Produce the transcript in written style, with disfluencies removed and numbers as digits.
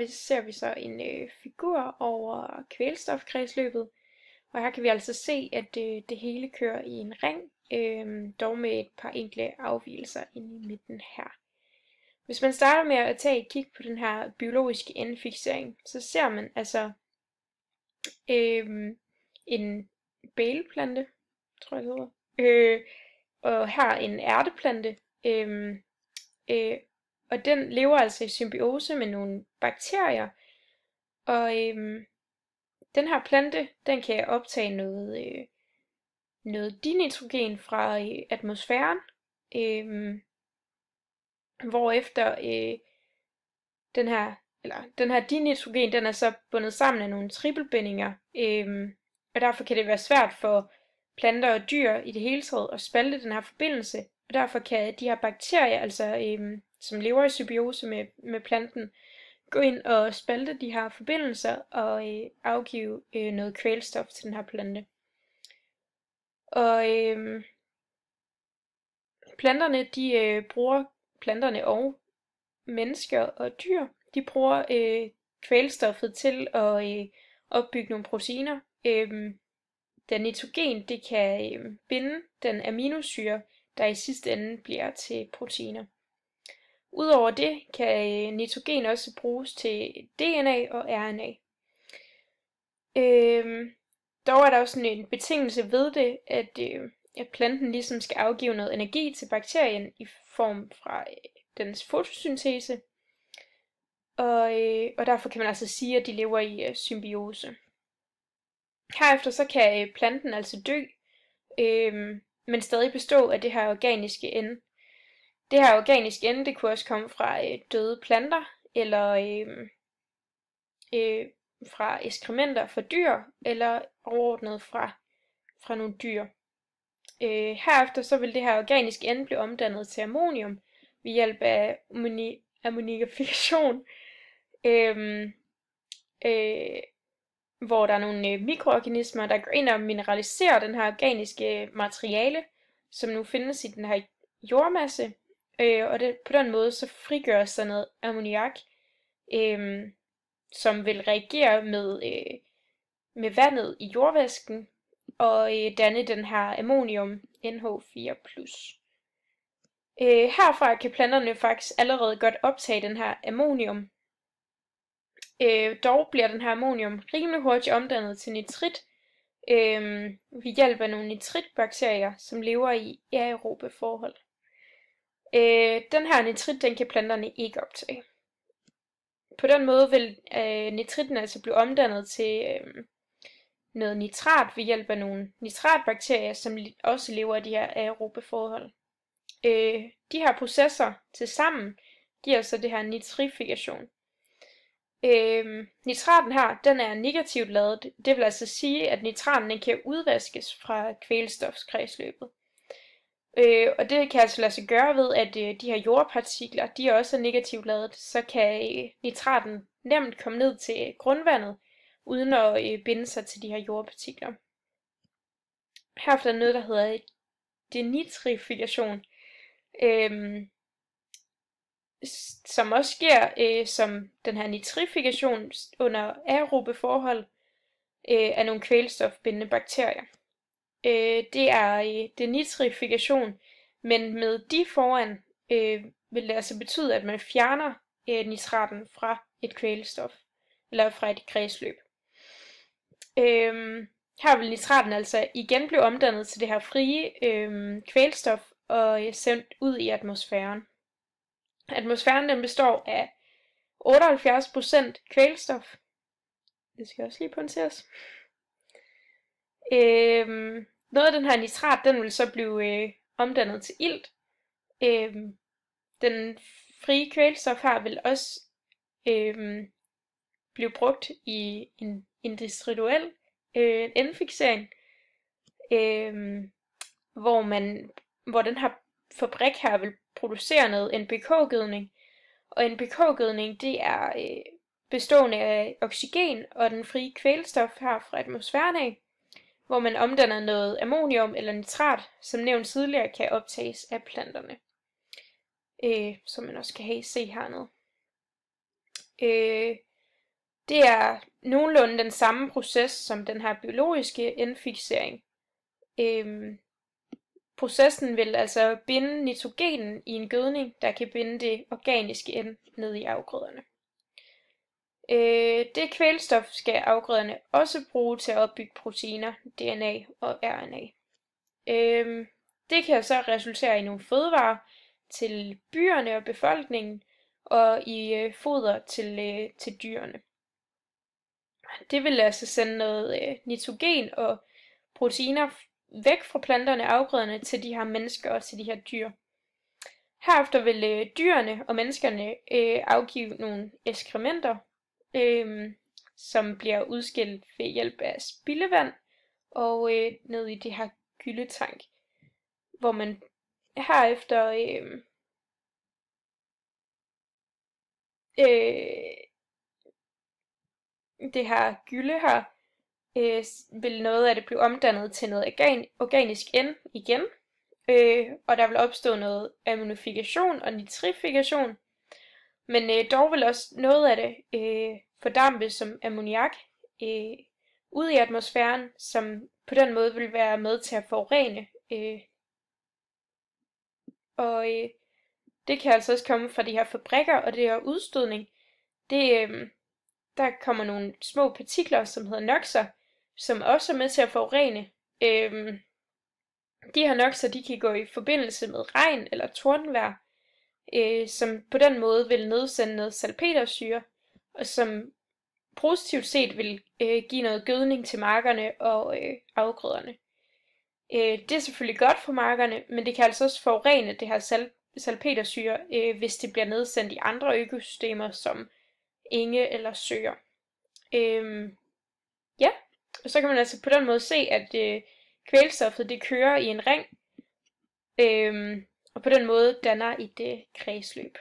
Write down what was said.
Ser vi så en figur over kvælstofkredsløbet, og her kan vi altså se, at det hele kører i en ring, dog med et par enkle afvigelser inde i midten her. Hvis man starter med at tage et kig på den her biologiske indfiksering, så ser man altså en bæleplante, tror jeg det hedder, og her en ærteplante, og den lever altså i symbiose med nogle bakterier, og den her plante, den kan optage noget dinitrogen fra atmosfæren, hvorefter den her dinitrogen, den er så bundet sammen af nogle trippelbindinger, og derfor kan det være svært for planter og dyr i det hele taget at spalte den her forbindelse, og derfor kan de her bakterier, altså som lever i symbiose med planten, gå ind og spalte de her forbindelser og afgive noget kvælstof til den her plante. Og planterne og mennesker og dyr, de bruger kvælstoffet til at opbygge nogle proteiner. Da nitrogen, det kan binde den aminosyre, der i sidste ende bliver til proteiner. Udover det kan nitrogen også bruges til DNA og RNA. Dog er der også en betingelse ved det, at planten ligesom skal afgive noget energi til bakterien i form fra dens fotosyntese. Og derfor kan man altså sige, at de lever i symbiose. Herefter så kan planten altså dø, men stadig bestå af det her organiske ende. Det her organiske ende, det kunne også komme fra døde planter, eller fra ekskrementer fra dyr, eller overordnet fra nogle dyr. Herefter så vil det her organiske ende blive omdannet til ammonium ved hjælp af ammonifikation, hvor der er nogle mikroorganismer, der går ind og mineraliserer den her organiske materiale, som nu findes i den her jordmasse, og på den måde så frigøres der noget ammoniak, som vil reagere med vandet i jordvæsken og danne den her ammonium NH4+. Herfra kan planterne faktisk allerede godt optage den her ammonium. Dog bliver den her ammonium rimelig hurtigt omdannet til nitrit ved hjælp af nogle nitritbakterier, som lever i aerobe forhold. Den her nitrit, den kan planterne ikke optage. På den måde vil nitritten altså blive omdannet til noget nitrat ved hjælp af nogle nitratbakterier, som også lever i de her aerobe forhold. De her processer til sammen giver så det her nitrifikation. Nitraten her, den er negativt ladet. Det vil altså sige, at nitraten den kan udvaskes fra kvælstofskredsløbet. Og det kan altså lade sig gøre ved, at de her jordpartikler, de også er negativt ladet, så kan nitraten nemt komme ned til grundvandet, uden at binde sig til de her jordpartikler. Herefter er noget, der hedder denitrifikation, som også sker som den her nitrifikation under aerobe forhold af nogle kvælstofbindende bakterier. Det er denitrifikation, men med de foran vil det altså betyde, at man fjerner nitraten fra et kvælstof, eller fra et kredsløb. Her vil nitraten altså igen blive omdannet til det her frie kvælstof og sendt ud i atmosfæren. Atmosfæren den består af 78% kvælstof. Det skal også lige pointeres. Noget af den her nitrat, den vil så blive omdannet til ilt. Den frie kvælstof her vil også blive brugt i en industriel indfiksering, hvor den her fabrik her vil producere noget NPK-gødning. Og NPK-gødning, det er bestående af oxygen og den frie kvælstof her fra atmosfæren af, hvor man omdanner noget ammonium eller nitrat, som nævnt tidligere kan optages af planterne, som man også kan se hernede. Det er nogenlunde den samme proces som den her biologiske indfiksering. Processen vil altså binde nitrogenen i en gødning, der kan binde det organiske N ned i afgrøderne. Det kvælstof skal afgrøderne også bruge til at opbygge proteiner, DNA og RNA. Det kan så resultere i nogle fødevarer til byerne og befolkningen, og i foder til dyrene. Det vil altså sende noget nitrogen og proteiner væk fra planterne og afgrøderne til de her mennesker og til de her dyr. Herefter vil dyrene og menneskerne afgive nogle ekskrementer, som bliver udskilt ved hjælp af spildevand og ned i det her gylletank, hvor man herefter det her gylde her vil noget af det blive omdannet til noget organisk N igen, og der vil opstå noget ammonifikation og nitrifikation, men dog vil også noget af det fordampe som ammoniak ud i atmosfæren, som på den måde vil være med til at forurene. Og det kan altså også komme fra de her fabrikker, og det her udstødning, der kommer nogle små partikler, som hedder noxer, som også er med til at forurene. De her noxer, de kan gå i forbindelse med regn eller tordenvejr, som på den måde vil nedsende noget salpetersyre, og som positivt set vil give noget gødning til markerne og afgrøderne. Det er selvfølgelig godt for markerne, men det kan altså også forurene det her salpetersyre, hvis det bliver nedsendt i andre økosystemer som enge eller søer. Ja, og så kan man altså på den måde se, at kvælstoffet det kører i en ring, og på den måde danner et kredsløb.